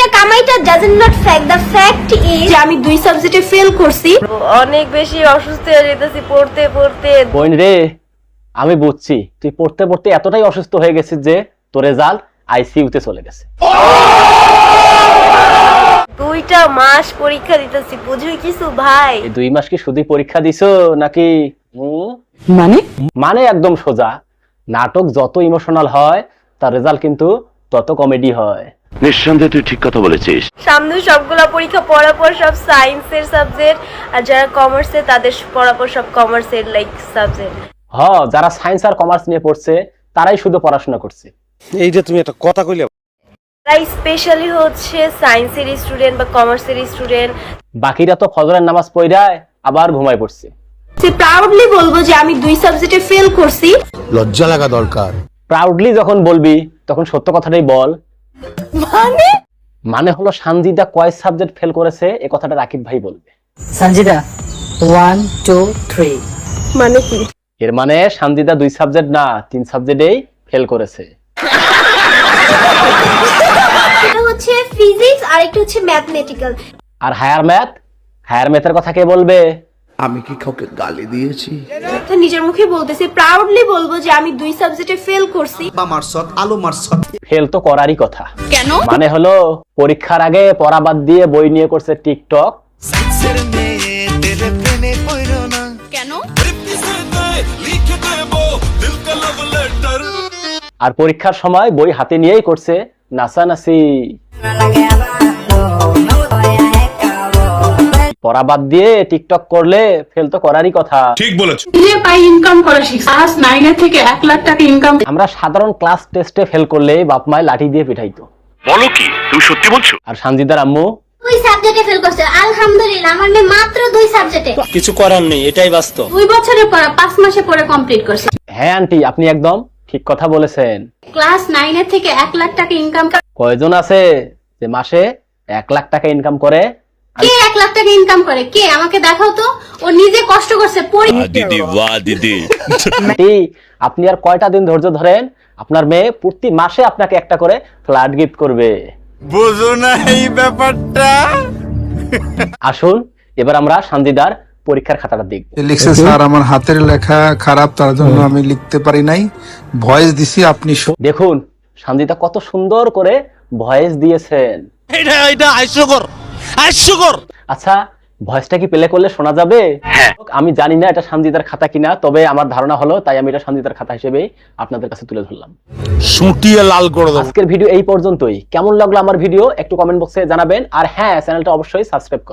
কামাইটা কামাইটা doesn't not fact, the fact is যে আমি 2 সাবজেক্টে ফেল করছি। অনেক বেশি অসুস্থ হয়ে যেতেছি পড়তে পড়তে। বোন রে, আমি বুঝছি তুই পড়তে পড়তে এতটাই অসুস্থ হয়ে গেছিস যে তোর রেজাল্ট আইসিইউতে চলে গেছে। 2টা মাস পরীক্ষা দিতেছি, বুঝুই কিছু ভাই। এই 2 মাস কি শুধু পরীক্ষা দিছো নাকি? মানে একদম সোজা, নাটক যত ইমোশনাল হয় তার রেজাল্ট কিন্তু তত কমেডি হয়। নিঃসন্দেহে তুই ঠিক কথা বলেছিস। সামনে সবগুলা পরীক্ষা পড়ার পর সব সায়েন্সের সাবজেক্ট, আর যারা কমার্সে তাদের পড়ার পর সব কমার্সের লাইক সাবজেক্ট। যারা সায়েন্স আর কমার্স নিয়ে পড়ছে তারাই শুধু পড়াশোনা করছে। এই যে তুমি একটা কথা কইলে, তারা স্পেশালি হচ্ছে সায়েন্সের স্টুডেন্ট বা কমার্সের স্টুডেন্ট। বাকিরা তো ফজরের নামাজ পড়ায় আবার ঘুমায় পড়ছে। সে প্রাউডলি বলবো যে আমি 2 সাবজেক্টে ফেল করছি। লজ্জা লাগা দরকার। প্রাউডলি যখন বলবি তখন সত্য কথাটাই বল। মানে হলো সানজিদা কয় সাবজেক্ট ফেল করেছে এ কথাটা রাকিব ভাই বলবে। সঞ্জিদা 1 2 3 মানে কি? এর মানে সানজিদা 2 সাবজেক্ট না 3 সাবজেক্টেই ফেল করেছে। এটা হচ্ছে ফিজিক্স আর একটা হচ্ছে ম্যাথমেটিক্যাল। আর হায়ার ম্যাথের কথা কে বলবে? আমি কি কাউকে গালি দিয়েছি? তো নিজের মুখে বলতেছি, প্রাউডলি বলবো যে আমি 2 সাবজেক্টে ফেল করছি। আলু মারসত। ফেল তো করারই কথা। কেন? মানে হলো পরীক্ষার আগে পড়া বাদ দিয়ে বই নিয়ে করছে টিকটক। কেন? আর পরীক্ষার সময় বই হাতে নিয়েই করছে নাচানাচি। পড়া বাদ দিয়ে টিকটক করলে ফেল তো করারই কথা। ঠিক বলেছো। নিজে পাই ইনকাম করা শিখছি। ক্লাস 9 থেকে 1 লাখ টাকা ইনকাম। আমরা সাধারণ ক্লাস টেস্টে ফেল করলে বাপ মায় লাঠি দিয়ে পিটাইতো। বলো কি, তুমি সত্যি বলছো? আর সানজিদার আম্মু 2 সাবজেক্টে ফেল করছে। আলহামদুলিল্লাহ, আমার মেয়ে মাত্র 2 সাবজেক্টে। কিছু করার নেই, এটাই বাস্তব। 2 বছরের পড়া 5 মাসে পড়ে কমপ্লিট করছে। হ্যাঁ আন্টি, আপনি একদম ঠিক কথা বলেছেন। ক্লাস 9 থেকে 1 লাখ টাকা ইনকাম। কয়জন আছে যে মাসে 1 লাখ টাকা ইনকাম করে? কে 1 লাখ টাকা ইনকাম করে? কে আমাকে দেখাও তো। ও নিজে কষ্ট করছে। দিদি বাহ দিদি। আন্টি, আপনি আর কয়টা দিন ধৈর্য ধরেন, আপনার মেয়ে প্রতি মাসে আপনাকে একটা করে ফ্ল্যাট গিফট করবে। বুঝো না এই ব্যাপারটা? আসুন এবার আমরা সানজিদার পরীক্ষার খাতাটা দেখব। লিখছে স্যার আমার হাতের লেখা খারাপ, তার জন্য আমি লিখতে পারি নাই, ভয়েস দিছি আপনি দেখুন সানজিদা কত সুন্দর করে ভয়েস দিয়েছেন। এটা হাস্যকর। আচ্ছা, ভয়েসটা কি প্লে করলে শোনা যাবে? আমি জানি না এটা সানজিদার খাতা কিনা, তবে আমার ধারণা হলো তাই আমি এটা সানজিদার খাতা হিসেবে আপনাদের কাছে তুলে ধরলাম। সুটিয়ে লাল করে দাও। আজকের ভিডিও এই পর্যন্তই। কেমন লাগলো আমার ভিডিও একটু কমেন্ট বক্সে জানাবেন। আর হ্যাঁ, চ্যানেলটা অবশ্যই সাবস্ক্রাইব করবেন।